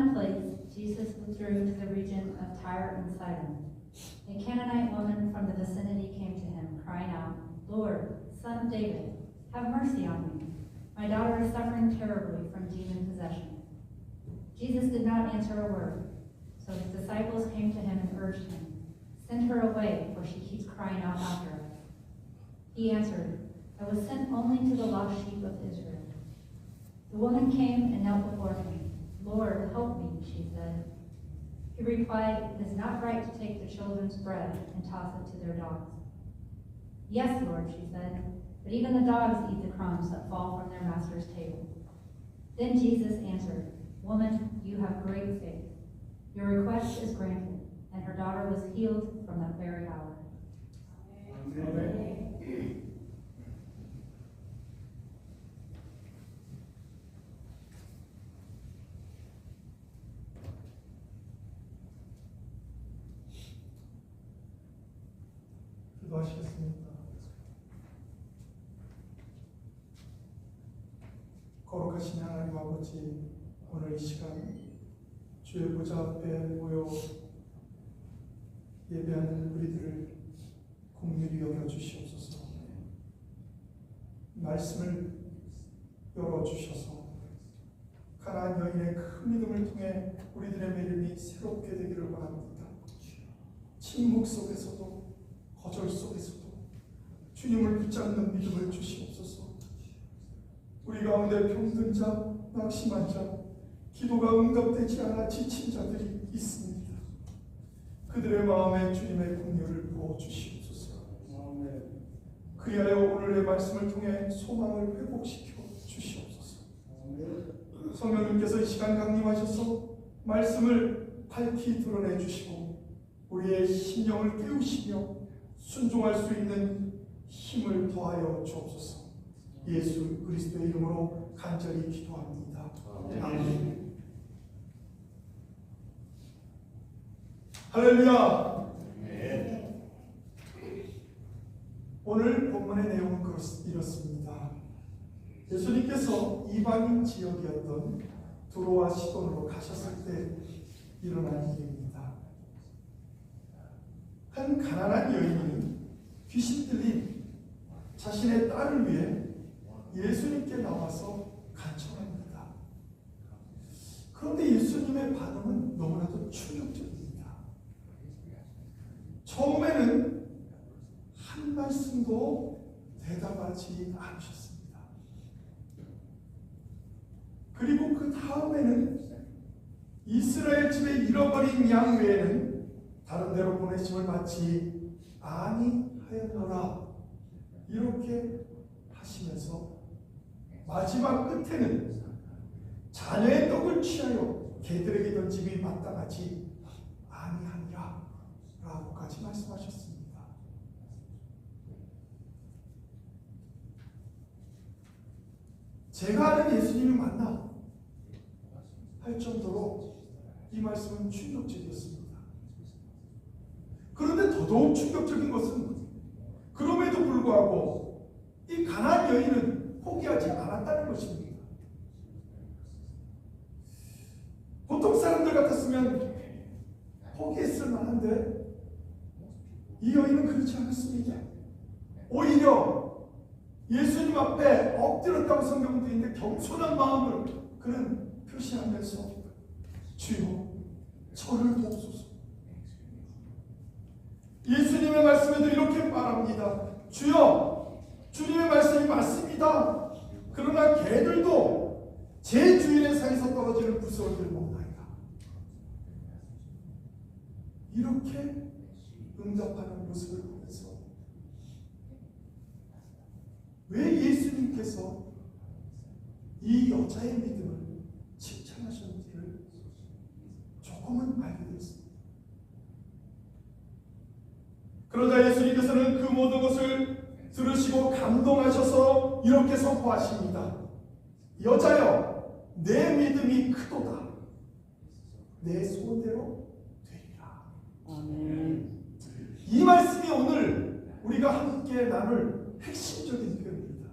that place, Jesus withdrew to the region of Tyre and Sidon. A Canaanite woman from the vicinity came to him, crying out, "Lord, Son of David, have mercy on me. My daughter is suffering terribly from demon possession." Jesus did not answer a word, so his disciples came to him and urged him, "Send her away, for she keeps crying out after us." He answered, "I was sent only to the lost sheep of Israel." The woman came and knelt before him. "Lord, help me," she said. He replied, "It is not right to take the children's bread and toss it to their dogs." "Yes, Lord," she said, "but even the dogs eat the crumbs that fall from their master's table." Then Jesus answered, "Woman, you have great faith. Your request is granted." And her daughter was healed from that very hour. Amen. 기도하시겠습니다. 거룩하신 하나님 아버지, 오늘 이 시간 주의 보좌 앞에 모여 예배하는 우리들을 긍휼히 여겨 주시옵소서. 말씀을 열어 주셔서 가나안 여인의 큰 믿음을 통해 우리들의 믿음이 새롭게 되기를 바랍니다. 침묵 속에서도 거절 속에서도 주님을 붙잡는 믿음을 주시옵소서. 우리 가운데 병든 자, 낙심한 자, 기도가 응답되지 않아 지친 자들이 있습니다. 그들의 마음에 주님의 긍휼을 부어 주시옵소서. 그리하여 오늘의 말씀을 통해 소망을 회복시켜 주시옵소서. 성령님께서 이 시간 강림하셔서 말씀을 밝히 드러내 주시고 우리의 심령을 깨우시며 순종할 수 있는 힘을 더하여 주옵소서. 예수 그리스도의 이름으로 간절히 기도합니다. 아멘. 할렐루야. 네. 오늘 본문의 내용은 이렇습니다. 예수님께서 이방인 지역이었던 두로와 시돈으로 가셨을 때 일어난 일입니다. 한 가난한 여인이 귀신 들린 자신의 딸을 위해 예수님께 나와서 간청합니다. 그런데 예수님의 반응은 너무나도 충격적입니다. 처음에는 한 말씀도 대답하지 않으셨습니다. 그리고 그 다음에는 이스라엘 집에 잃어버린 양 외에는 다른 데로 보내심을 받지 아니하였노라 이렇게 하시면서 마지막 끝에는 자녀의 떡을 취하여 개들에게 던짐이 마땅하지 아니하니라 라고까지 말씀하셨습니다. 제가 아는 예수님이 맞나 할 정도로 이 말씀은 충격적이었습니다. 그런데 더더욱 충격적인 것은 그럼에도 불구하고 이 가난한 여인은 포기하지 않았다는 것입니다. 보통 사람들 같았으면 포기했을 만한데 이 여인은 그렇지 않았습니다. 오히려 예수님 앞에 엎드렸다고 성경도 있는데 겸손한 마음을 그는 표시하면서 주여 저를 도우소서. 예수님의 말씀에도 이렇게 말합니다. 주여 주님의 말씀이 맞습니다. 그러나 개들도 제 주인의 상에서 떨어지는 부스러기를 먹나이다. 이렇게 응답하는 모습을 보면서 왜 예수님께서 이 여자의 믿음을 칭찬하셨는지를 조금은 알게 되었습니다. 그러자 예수님께서는 그 모든 것을 들으시고 감동하셔서 이렇게 선포하십니다. 여자여, 내 믿음이 크도다. 내 소원대로 되리라. 아멘. 이 말씀이 오늘 우리가 함께 나눌 핵심적인 표현입니다.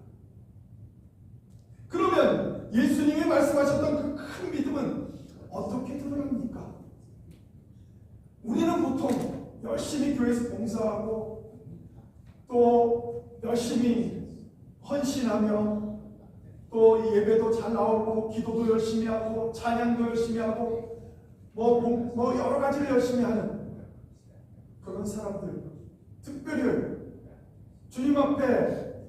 그러면 예수님이 말씀하셨던 그 큰 믿음은 어떻게 위해서 봉사하고 또 열심히 헌신하며 또 예배도 잘 나오고 기도도 열심히 하고 찬양도 열심히 하고 뭐 여러 가지를 열심히 하는 그런 사람들, 특별히 주님 앞에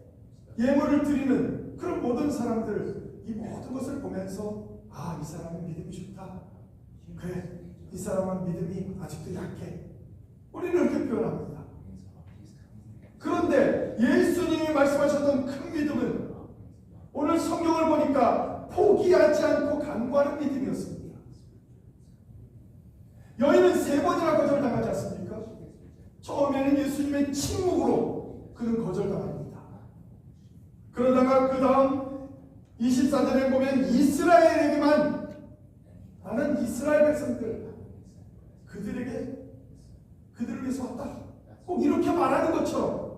예물을 드리는 그런 모든 사람들, 이 모든 것을 보면서 이 사람은 믿음이 좋다. 그래, 이 사람은 믿음이 아직도 약해. 우리는 이렇게 표현합니다. 그런데 예수님이 말씀하셨던 큰 믿음은 오늘 성경을 보니까 포기하지 않고 간구하는 믿음이었습니다. 여인은 3번이나 거절당하지 않습니까? 처음에는 예수님의 침묵으로 그는 거절당합니다. 그러다가 그 다음 24절에 보면 이스라엘에게만, 나는 이스라엘 백성들 그들을 위해서 왔다, 꼭 이렇게 말하는 것처럼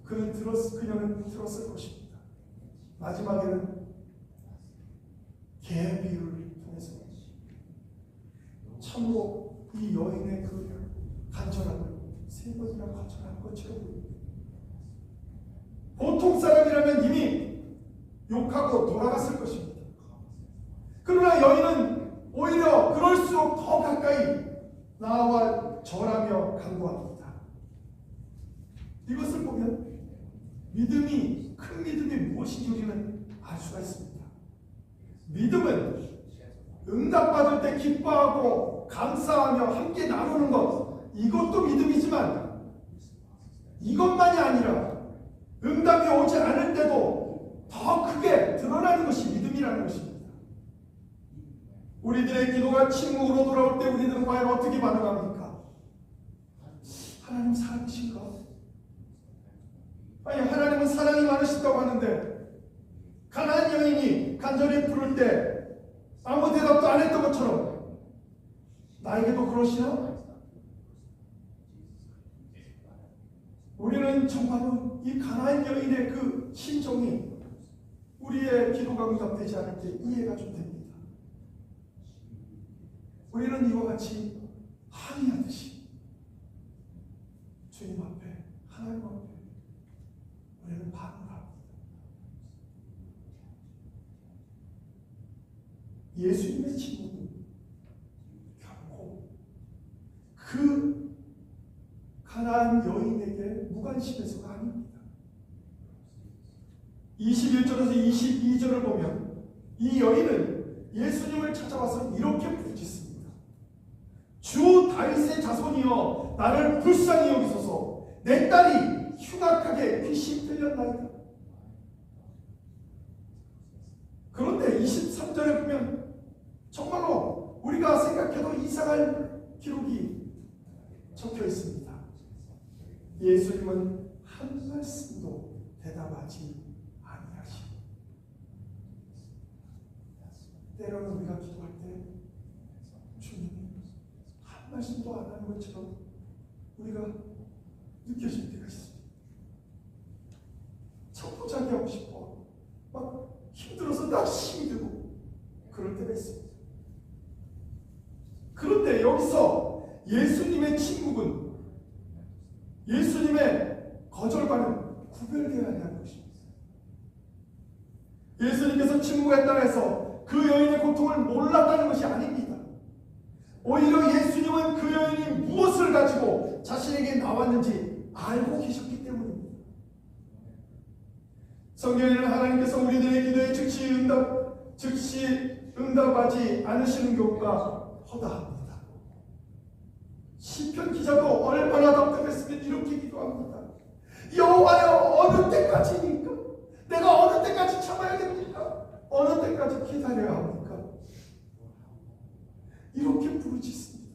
그녀는 들었을 것입니다. 마지막에는 개 비유를 통해서 참으로 이 여인의 그 간절함을 3번이나 거절한 것처럼 보입니다. 보통 사람이라면 이미 욕하고 돌아갔을 것입니다. 그러나 여인은 오히려 그럴수록 더 가까이 나와 절하며 간구합니다. 이것을 보면 큰 믿음이 무엇인지 우리는 알 수가 있습니다. 믿음은 응답받을 때 기뻐하고 감사하며 함께 나누는 것, 이것도 믿음이지만 이것만이 아니라 응답이 오지 않을 때도 더 크게 드러나는 것이 믿음이라는 것입니다. 우리들의 기도가 침묵으로 돌아올 때 우리들은 과연 어떻게 반응합니까? 하나님 사랑이신가? 아니, 하나님은 사랑이 많으시다고 하는데 가나안 여인이 간절히 부를 때 아무 대답도 안 했던 것처럼 나에게도 그러시나? 우리는 정말로 이 가나안 여인의 그 심정이 우리의 기도가 응답되지 않을 때 이해가 좀 됩니다. 우리는 이와 같이 항의하듯이 주님 앞에, 하나님 앞에 우리는 반응을 합니다. 예수님의 친구는 결코 그 가나안 여인에게 무관심해서가 아닙니다. 21절에서 22절을 보면 이 여인은 예수님을 찾아와서 이렇게 부르짖습니다. 주 다윗의 자손이여 나를 불쌍히 여기소서. 내 딸이 흉악하게 귀신 들렸나이다. 그런데 23절에 보면 정말로 우리가 생각해도 이상할 기록이 적혀 있습니다. 예수님은 한 말씀도 대답하지 아니하시고, 때로는 우리가 기도할 때 주님이 한 말씀도 안 하는 것처럼 우리가 느껴질 때가 있습니다. 첩보자기 하고 싶어, 막 힘들어서 낙심이 들고 그럴 때가 있습니다. 그런데 여기서 예수님의 침묵은 예수님의 거절과는 구별되어야 한다는 것입니다. 예수님께서 침묵했다 해서 그 여인의 고통을 몰랐다는 것이 아닙니다. 오히려 예수님은 그 여인이 무엇을 가지고 자신에게 나왔는지 알고 계셨기 때문입니다. 성경에는 하나님께서 우리들의 기도에 즉시 응답하지 않으시는 경우가 허다합니다. 시편 기자도 얼마나 답답했으면 이렇게 기도합니다. 여호와여, 어느 때까지입니까? 내가 어느 때까지 참아야 됩니까? 어느 때까지 기다려야 합니까? 이렇게 부르짖습니다.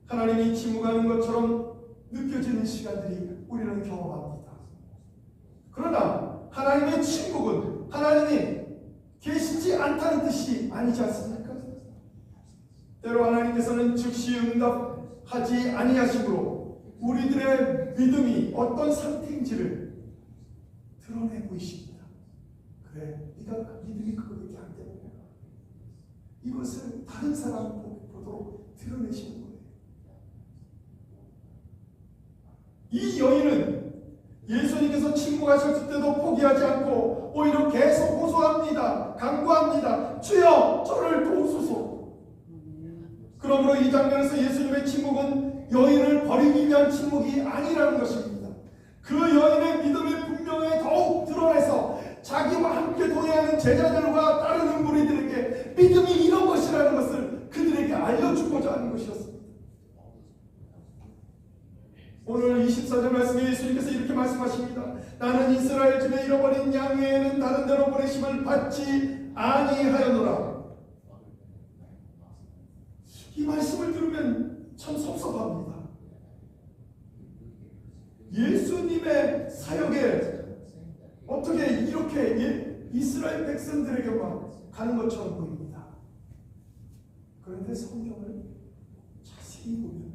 하나님이 침묵하는 것처럼 느껴지는 시간들이 우리는 경험합니다. 그러나 하나님의 침묵은 하나님이 계시지 않다는 뜻이 아니지 않습니까? 때로 하나님께서는 즉시 응답하지 아니하심으로 우리들의 믿음이 어떤 상태인지를 드러내 보이십니다. 그래, 네가 믿음이 그거밖에 안 되는 거야. 이것을 다른 사람 보도록 드러내시는 거예요. 이 여인은 예수님께서 침묵하셨을 때도 포기하지 않고 오히려 계속 호소합니다. 간구합니다. 주여 저를 도우소서. 그러므로 이 장면에서 예수님의 침묵은 여인을 버리기 위한 침묵이 아니라는 것입니다. 그 여인의 믿음의 분명히 더욱 드러내서 자기와 함께 동행하는 제자들과 따르는 무리들에게 믿음이 이런 것이라는 것을 그들에게 알려주고자 하는 것이었습니다. 오늘 24절 말씀에 예수님께서 이렇게 말씀하십니다. 나는 이스라엘 집에 잃어버린 양 외에는 다른 데로 보내심을 받지 아니하였노라. 이 말씀을 들으면 참 섭섭합니다. 예수님의 사역에 어떻게 이렇게 이스라엘 백성들에게만 가는 것처럼 보입니다. 그런데 성경을 자세히 보면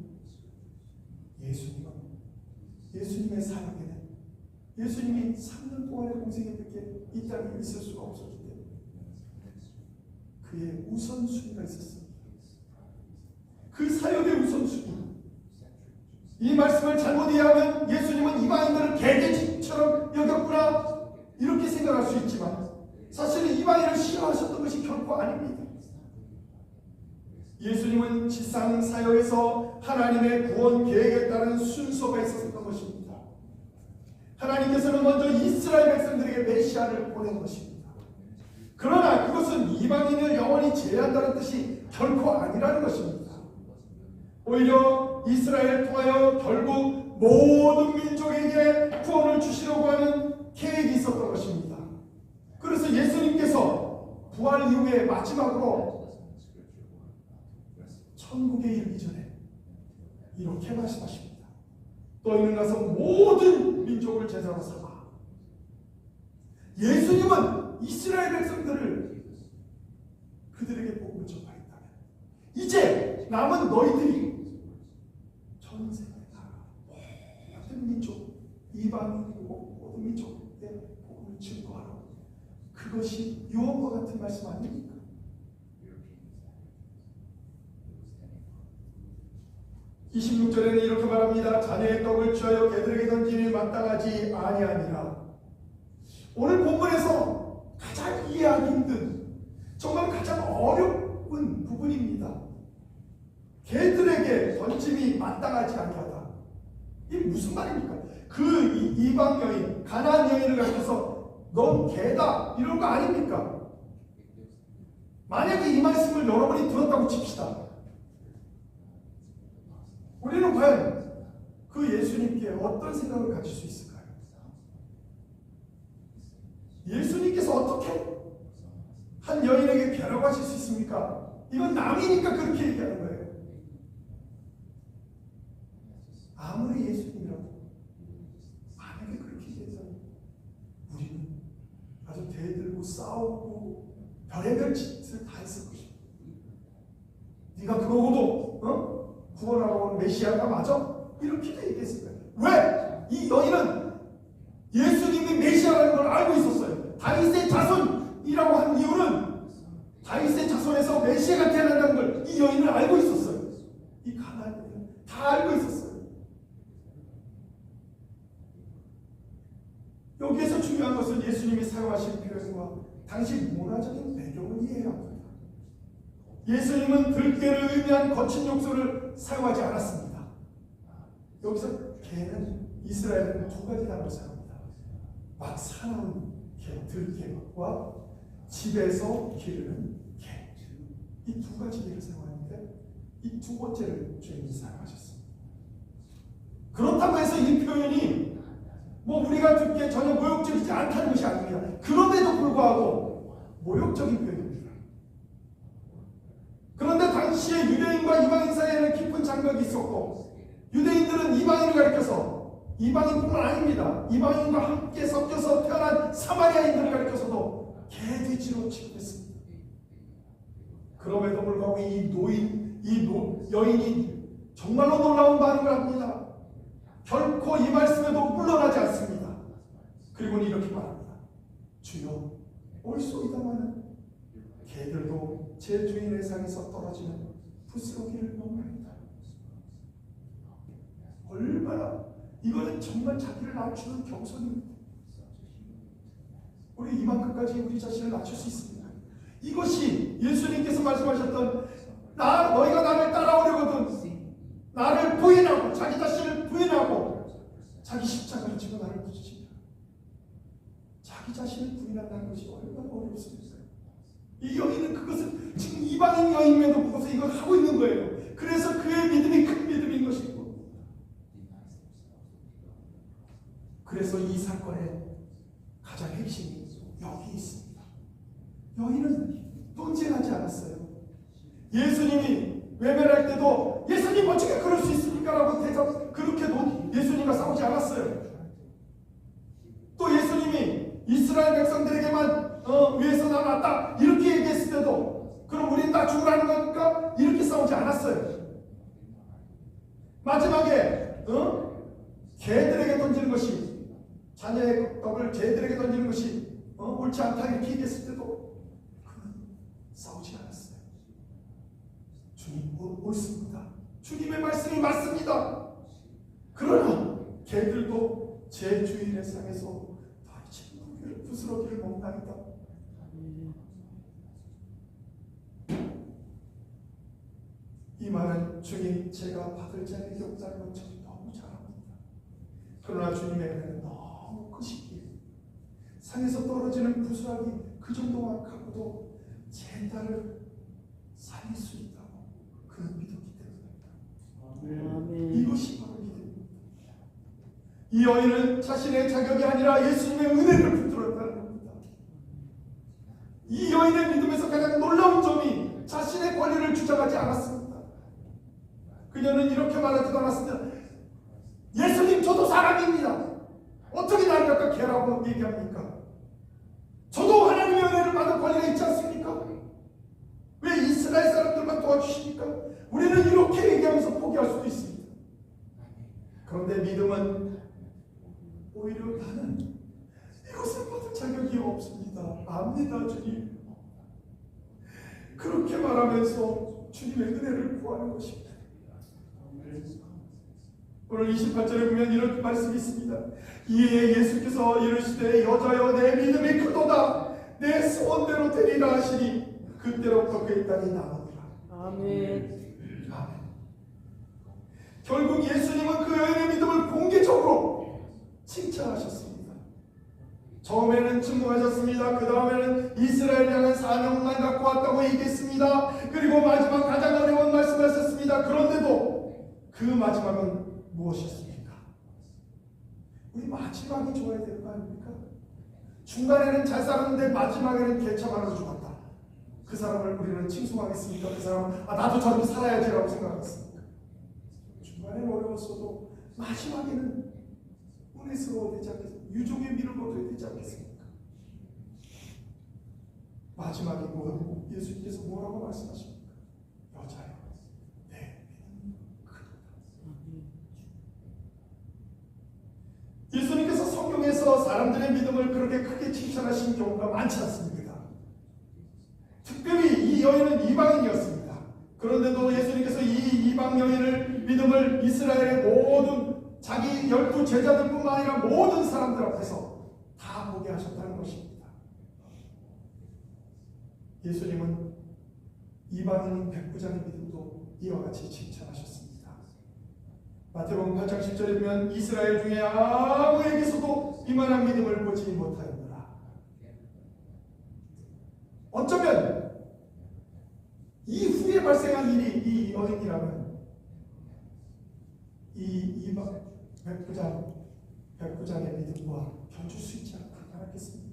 예수님의 사역에는 예수님이 3년 동안의 공생애들께 이 땅에 있을 수가 없었기 때문에 그의 우선순위가 있었습니다. 그 사역의 우선순위. 이 말씀을 잘못 이해하면 예수님은 이방인들을 개돼지처럼 여겼구나 이렇게 생각할 수 있지만 사실은 이방인을 싫어하셨던 것이 결코 아닙니다. 예수님은 지상 사역에서 하나님의 구원 계획에 따른 순서가 있었던 것입니다. 하나님께서는 먼저 이스라엘 백성들에게 메시아를 보낸 것입니다. 그러나 그것은 이방인을 영원히 제외한다는 뜻이 결코 아니라는 것입니다. 오히려 이스라엘을 통하여 결국 모든 민족에게 구원을 주시려고 하는 계획이 있었던 것입니다. 그래서 예수님께서 부활 이후에 마지막으로 천국에 이르기 전에 이렇게 말씀하십니다. 너희는 가서 모든 민족을 제자로 삼아. 예수님은 이스라엘 백성들을 그들에게 복음을 전파했다면 이제 남은 너희들이 전 세계 나라 모든 민족, 이방인이고 모든 민족에 복음을 증거하라. 그것이 요한과 같은 말씀 아닙니까? 26절에는 이렇게 말합니다. 자녀의 떡을 취하여 개들에게 던지니 마땅하지 아니하니라. 오늘 본문에서 가장 이해하기 힘든, 정말 가장 어려운 부분입니다. 개들에게 던짐이 마땅하지 아니하다. 이게 무슨 말입니까? 그 이방 여인, 가나안 여인을 가르쳐서 넌 개다 이런 거 아닙니까? 만약에 이 말씀을 여러분이 들었다고 칩시다. 우리는 과연 그 예수님께 어떤 생각을 가질 수 있을까요? 예수님께서 어떻게 한 여인에게 벼라고 하실 수 있습니까? 이건 남이니까 그렇게 얘기하는 거예요. 아무리 예수님이라도 만약에 그렇게 얘기해서 우리는 아주 대들고 싸우고 별의별 짓을 다 했을 것입니다. 네가 그러고도 구원하러 온 메시아가 맞아? 이렇게 얘기했을 거예요. 왜? 이 여인은 예수님이 메시아라는 걸 알고 있었어요. 다윗의 자손이라고 한 이유는 다윗의 자손에서 메시아가 태어난다는 걸 이 여인은 알고 있었어요. 이 가나안 여인은 다 알고 있었어요. 여기에서 중요한 것은 예수님이 사용하신 표현과 당시 문화적인 배경을 이해해야 합니다. 예수님은 들깨를 의미한 거친 욕설을 사용하지 않았습니다. 여기서 개는 이스라엘은 두 가지 단어를 사용합니다. 막 사나운 개, 들깨와 집에서 기르는 개. 이 두 가지 개를 사용하는데 이 두 번째를 주님이 사용하셨습니다. 그렇다고 해서 이 표현이 우리가 듣기에 전혀 모욕적이지 않다는 것이 아닙니다. 그럼에도 불구하고 모욕적인 표현입니다. 그런데 당시에 유대인과 이방인 사이에는 깊은 장벽이 있었고 유대인들은 이방인을 가리켜서 이방인뿐만 아닙니다. 이방인과 함께 섞여서 태어난 사마리아인들을 가리켜서도 개돼지로 취급했습니다. 그럼에도 불구하고 이 여인이 정말로 놀라운 반응을 합니다. 결코 이 말씀에도 물러나지 않습니다. 그리고는 이렇게 말합니다. 주여 올소이다마는 개들도 제 주인의 상에서 떨어지는 부스러기를 먹나이다. 얼마나 이거는 정말 자기를 낮추는 경선입니다. 우리 이만큼까지 우리 자신을 낮출 수 있습니다. 이것이 예수님께서 말씀하셨던 너희가 나를 따라오려거든 나를 부인하고 자기 자신을 부인하고 자기 십자가를 지고 나를 붙이라. 자기 자신을 부인한다는 것이 얼마나 어렵습니까? 이 여인은 그것을 지금 이방인 여인임에도 불구하고 이걸 하고 있는 거예요. 그래서 그의 믿음이 큰 믿음인 것이고, 그래서 이 사건의 가장 핵심이 여기 있습니다. 여인은 논쟁하지 않았어요. 예수님이 외면할 때도 예수님 어떻게 그럴 수 있습니까? 라고 대답 그렇게도 예수님과 싸우지 않았어요. 또 예수님이 이스라엘 백성들에게만 위해서 난 왔다 이렇게 얘기했을 때도 그럼 우린 다 죽으라는 겁니까? 이렇게 싸우지 않았어요. 마지막에 개들에게 던지는 것이 자녀의 떡을 개들에게 던지는 것이 옳지 않다 이렇게 얘기했을 때도 그는 싸우지 않았어요. 주님 옳습니다. 주님의 말씀이 맞습니다. 그러나 개들도 제 주인의 상에서 너희 친구를 부스러기를 먹나이다. 이 말은 주님 제가 받을 자에게 없다는 건 저는 너무 잘 압니다. 그러나 주님의 은혜는 너무 크시기에 상에서 떨어지는 부스러기 그 정도만 갖고도 제 딸을 살릴 수 있다고 그는 믿었기 때문입니다. 이것이 바로 믿음입니다. 이 여인은 자신의 자격이 아니라 예수님의 은혜를 붙들었다는 겁니다. 이 여인의 믿음에서 가장 놀라운 점이 자신의 권리를 주장하지 않았습니다. 그녀는 이렇게 말하지도 않았습니다. 예수님 저도 사람입니다. 어떻게 나를 갖다 개라고 얘기합니까? 저도 하나님의 은혜를 받을 권리가 있지 않습니까? 왜 이스라엘 사람들만 도와주십니까? 우리는 이렇게 얘기하면서 포기할 수도 있습니다. 그런데 믿음은 오히려 나는 이것을 받을 자격이 없습니다. 압니다 주님. 그렇게 말하면서 주님의 은혜를 구하는 것입니다. 오늘 28절에 보면 이런 말씀이 있습니다. 이에 예수께서 이르시되 여자여 내 믿음이 크도다 내 소원대로 되리라 하시니 그때로부터 그의 딸이 나으니라. 아멘. 아멘. 결국 예수님은 그 여인의 믿음을 공개적으로 칭찬하셨습니다. 처음에는 충고하셨습니다. 그 다음에는 이스라엘 향한 사명만 갖고 왔다고 얘기했습니다. 그리고 마지막 가장 어려운 말씀을 하셨습니다. 그런데도 그 마지막은 무엇이었습니까? 우리 마지막이 좋아야 되는 거 아닙니까? 중간에는 잘 살았는데 마지막에는 개차반으로 죽었다. 그 사람을 우리는 칭송하겠습니까? 그 사람은 나도 저렇게 살아야지라고 생각하겠습니까? 중간에는 어려웠어도 마지막에는 은혜스러워야 되지 않겠습니까? 유종의 미를 거둬야 되지 않겠습니까? 마지막에 뭐 예수님께서 뭐라고 말씀하십니까? 여자여 내 믿음이 크도다. 예수님께서 성경에서 사람들의 믿음을 그렇게 크게 칭찬하신 경우가 많지 않습니다. 특별히 이 여인은 이방인이었습니다. 그런데도 예수님께서 이 이방 여인을 믿음을 이스라엘의 모든 자기 12 제자들뿐만 아니라 모든 사람들 앞에서 다 보게 하셨다는 것입니다. 예수님은 이방인 백부장의 믿음도 이와 같이 칭찬하셨습니다. 마태복음 8장 10절에 보면 이스라엘 중에 아무에게서도 이만한 믿음을 보지 못하였노라. 어쩌면 이후에 발생한 일이 이 여인이라면 이 이방 백부장의 믿음과 견줄 수 있지 않겠습니까?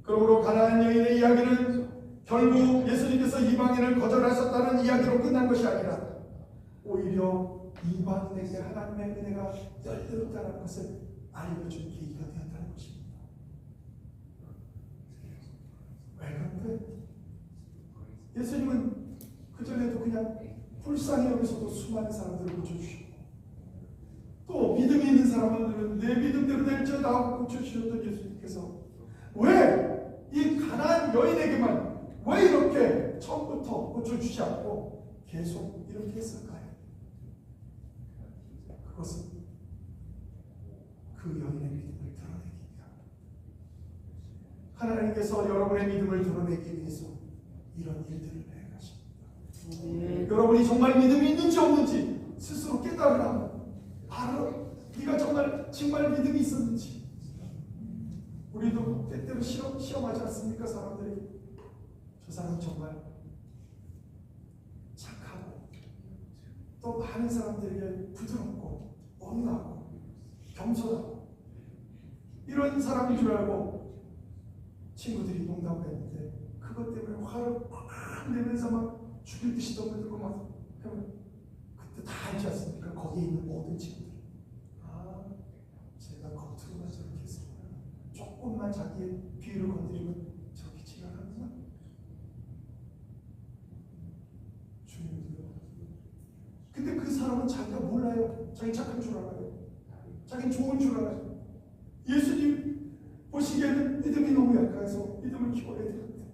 그러므로 가나안 여인의 이야기는 결국 예수님께서 이방인을 거절하셨다는 이야기로 끝난 것이 아니라 오히려 이방인에게 하나님의 은혜가 열렸다는 것을 알려준 계기가 되었다는 것입니다. 왜 그런데 예수님은 그전에도 그냥 불쌍히 여기서도 수많은 사람들을 고쳐주시고 또 믿음이 있는 사람들은 내 믿음대로 될지어다 하고 고쳐주셨던 예수님께서 왜 이 가나안 여인에게만 왜 이렇게 처음부터 고쳐주지 않고 계속 이렇게 했을까요? 그것은 그 여인의 믿음을 드러내기 위함. 하나님께서 여러분의 믿음을 드러내기 위해서 이런 일들을 행하십니다. 여러분이 정말 믿음이 있는지 없는지 스스로 깨달으라. 바로 네가 정말 믿음이 있었는지. 우리도 때때로 시험하지 않습니까? 사람들이 저 사람 정말 착하고 또 많은 사람들에게 부드럽고 온화하고 겸손하고 이런 사람인 줄 알고 친구들이 농담을 했는데 그것 때문에 화를 막 내면서 막 죽일 듯이 떠들고 막 하면 그때 다 알지 않습니까? 거기에 있는 모든 친구들이 제가 겉으로만 저렇게 했습니다. 조금만 자기의 비위를 건드리면 저렇게 지랄하는구나. 주님도요. 근데 그 사람은 자기가 몰라요. 자기 착한 줄 알아요. 자기는 좋은 줄 알아요. 예수님 보시기에는 믿음이 너무 약해서 믿음을 키워야 되는데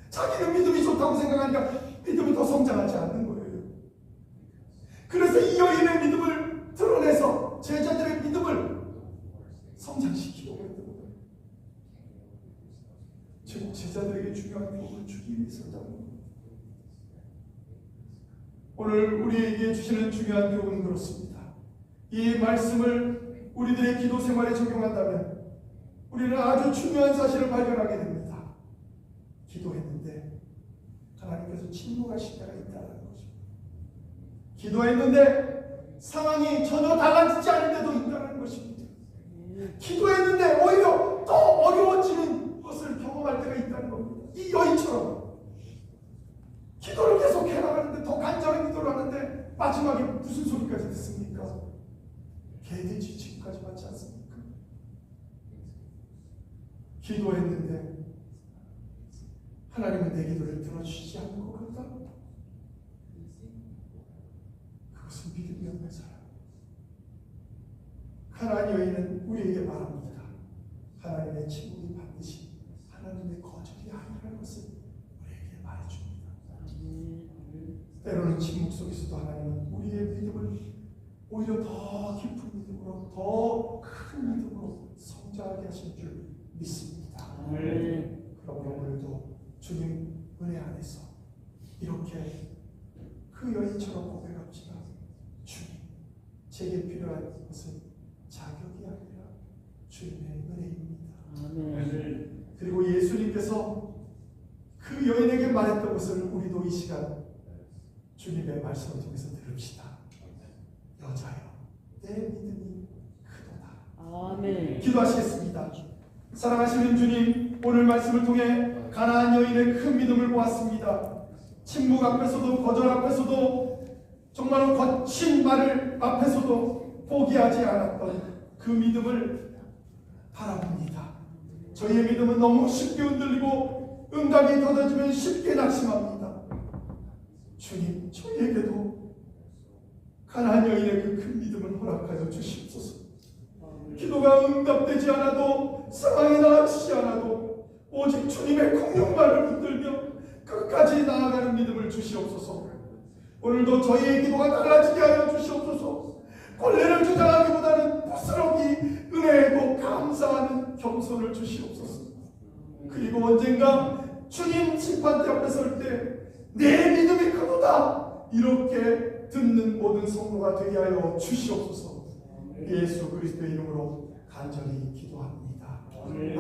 자기는 믿음이 좋다고 생각하니까 믿음이 더 성장하지 않는 거예요. 그래서 이 여인의 믿음을 드러내서 제자들의 믿음을 성장시키려고 했던 거예요. 제자들에게 중요한 교훈을 주기 위해서라는 거예요. 오늘 우리에게 주시는 중요한 교훈은 그렇습니다. 이 말씀을 우리들의 기도 생활에 적용한다면 우리는 아주 중요한 사실을 발견하게 됩니다. 기도했는데 하나님께서 침묵하실 때가 있다는 것입니다. 기도했는데 상황이 전혀 달라지지 않을 때도 있다는 것입니다. 기도했는데 오히려 더 어려워지는 것을 경험할 때가 있다는 겁니다. 이 여인처럼 기도를 계속 해나가는데 더 간절한 기도를 하는데 마지막에 무슨 소리까지 듣습니까? 개돼지 취급까지 받지 않습니까? 기도했는데 하나님은 내 기도를 들어주시지 않는 것 같다. 그것은 믿음이 없는 사람. 가나안 여인은 우리에게 말합니다. 하나님의 침묵이 반드시 하나님의 거절이 아니라는 것을 우리에게 말해줍니다. 때로는 침묵 속에서도 하나님은 우리의 믿음을 오히려 더 깊은 믿음으로 더 큰 믿음으로 성장하게 하실 줄 믿습니다. 그러므로 오늘도 주님 은혜 안에서 이렇게 그 여인처럼 고백합시다. 주님, 제게 필요한 것은 자격이 아니라 주님의 은혜입니다. 그리고 예수님께서 그 여인에게 말했던 것을 우리도 이 시간 주님의 말씀을 통해서 들읍시다. 여자여, 내 믿음이 크도다. 아멘. 기도하시겠습니다. 사랑하시는 주님, 오늘 말씀을 통해 가나안 여인의 큰 믿음을 보았습니다. 침묵 앞에서도 거절 앞에서도 정말 거친 말을 앞에서도 포기하지 않았던 그 믿음을 바라봅니다. 저희의 믿음은 너무 쉽게 흔들리고 응답이 더뎌지면 쉽게 낙심합니다. 주님, 저희에게도 가나안 여인의 그 큰 믿음을 허락하여 주시옵소서. 기도가 응답되지 않아도 상황이 나아지지 않아도 오직 주님의 공룡발을 붙들며 끝까지 나아가는 믿음을 주시옵소서. 오늘도 저희의 기도가 달라지게 하여 주시옵소서. 권례를 주장하기보다는 부스러기 은혜에도 감사하는 겸손을 주시옵소서. 그리고 언젠가 주님 심판대 앞에 설 때 내 믿음이 크도다 이렇게 듣는 모든 성도가 되게 하여 주시옵소서. 예수 그리스도의 이름으로 간절히 기도합니다. 아멘.